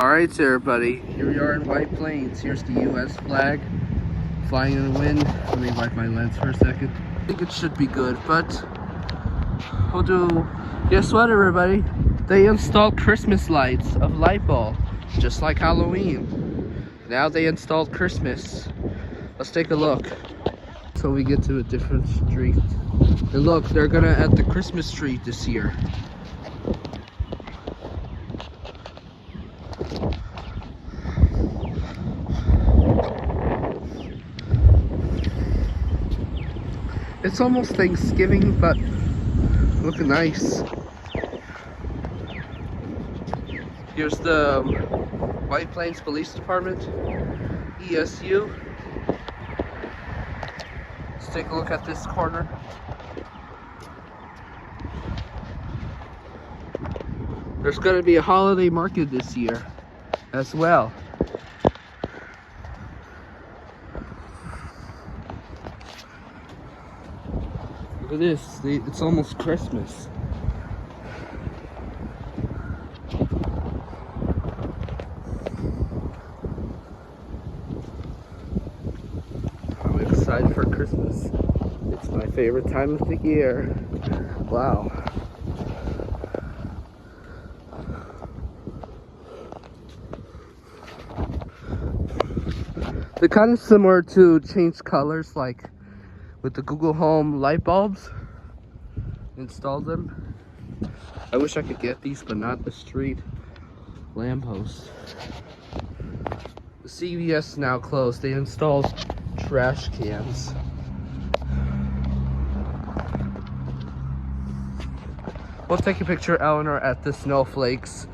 Alright everybody, here we are in White Plains. Here's the US flag flying in the wind. Let me wipe my lens for a second. I think it should be good, but we'll do. Guess what everybody? They installed Christmas lights of Lightbulb, just like Halloween. Now they installed Christmas. Let's take a look. So we get to a different street. And look, they're gonna add the Christmas tree this year. It's almost Thanksgiving, but looking nice. Here's the White Plains Police Department, ESU. Let's take a look at this corner. There's going to be a holiday market this year as well. Look at this, it's almost Christmas. I'm excited for Christmas. It's my favorite time of the year. Wow. They're kind of similar to change colors, like with the Google Home light bulbs. Installed them. I wish I could get these, but not the street lampposts. The CVS is now closed. They installed trash cans. We'll take a picture of Elinor at the snowflakes.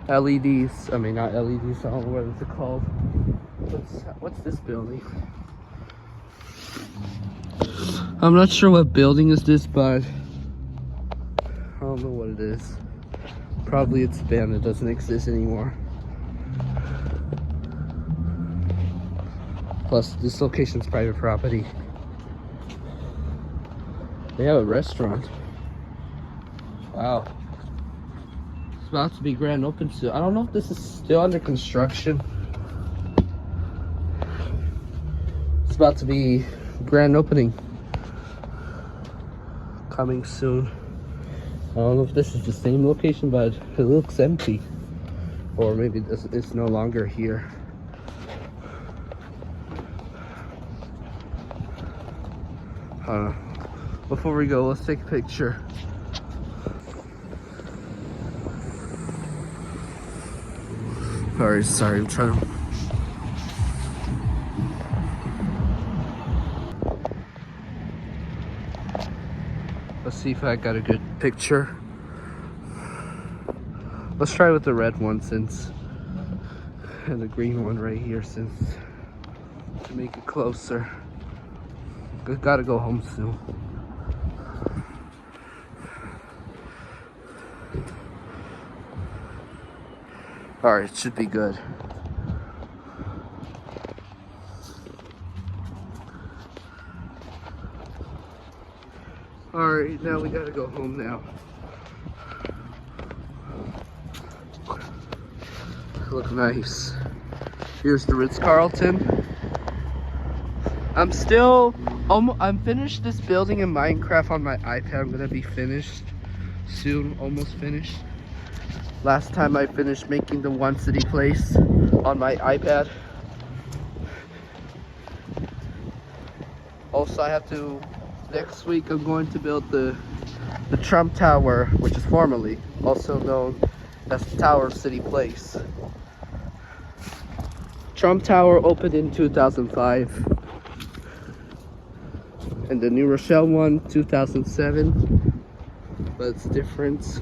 LEDs. I mean, not LEDs. I don't know what it's called. What's this building? I'm not sure what building is this, but I don't know what it is. Probably it's banned. It doesn't exist anymore. Plus, this location's private property. They have a restaurant. Wow. It's about to be grand open soon. I don't know if this is still under construction. It's about to be grand opening. Coming soon. I don't know if this is the same location, but it looks empty. Or maybe it's no longer here. Before we go, let's take a picture. Sorry, I'm trying to... Let's see if I got a good picture. Let's try with the red one and the green one right here to make it closer. Gotta go home soon. Alright, it should be good. Alright, now we gotta go home now. Look nice. Here's the Ritz-Carlton. I'm finished this building in Minecraft on my iPad. I'm gonna be finished soon, almost finished. Last time I finished making the One City place on my iPad. Also, next week I'm going to build the Trump Tower, which is formerly also known as the Tower of City Place. Trump Tower opened in 2005. And the New Rochelle one, 2007. But it's different.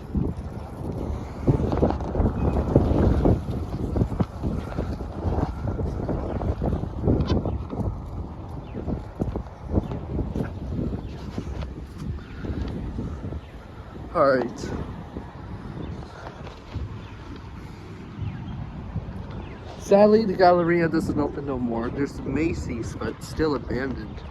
Alright. Sadly, the Galleria doesn't open no more. There's Macy's, but still abandoned.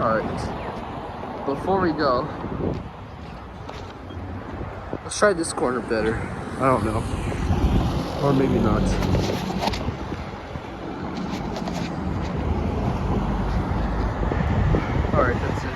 Alright. Before we go, let's try this corner better. I don't know. Or maybe not. Alright, that's it.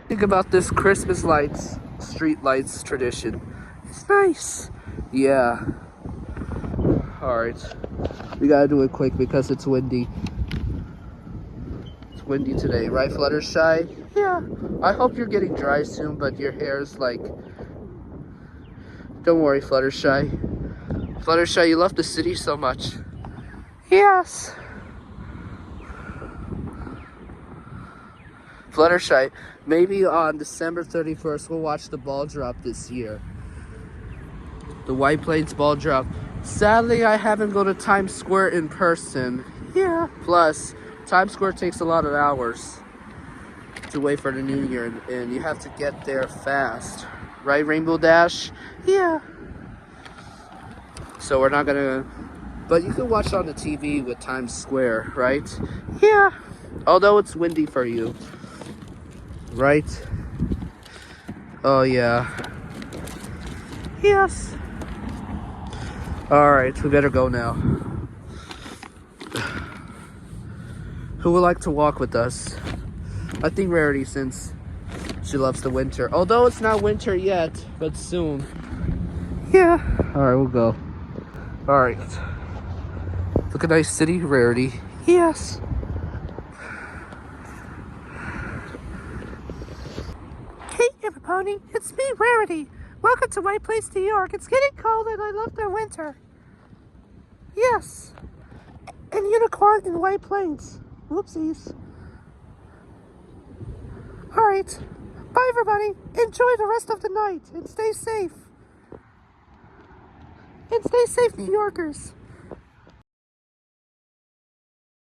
Think about this Christmas lights, street lights tradition. It's nice. Yeah. Alright. We gotta do it quick because it's windy. It's windy today, right, Fluttershy? Yeah. I hope you're getting dry soon, but your hair's like... Don't worry, Fluttershy. Fluttershy, you love the city so much. Yes. Fluttershy, maybe on December 31st, we'll watch the ball drop this year. The White Plains ball drop. Sadly, I haven't gone to Times Square in person. Yeah. Plus, Times Square takes a lot of hours to wait for the new year, and you have to get there fast. Right, Rainbow Dash? Yeah. So we're not gonna... But you can watch on the TV with Times Square, right? Yeah. Although it's windy for you. Right? Oh, yeah. Yes. Alright, we better go now. Who would like to walk with us? I think Rarity, since she loves the winter. Although it's not winter yet, but soon. Yeah. Alright, we'll go. Alright. Look at nice city, Rarity. Yes. Hey everybody, it's me, Rarity. Welcome to White Plains, New York. It's getting cold and I love the winter. Yes. And unicorn in White Plains. Whoopsies. Alright. Bye everybody. Enjoy the rest of the night and stay safe. And stay safe, New Yorkers.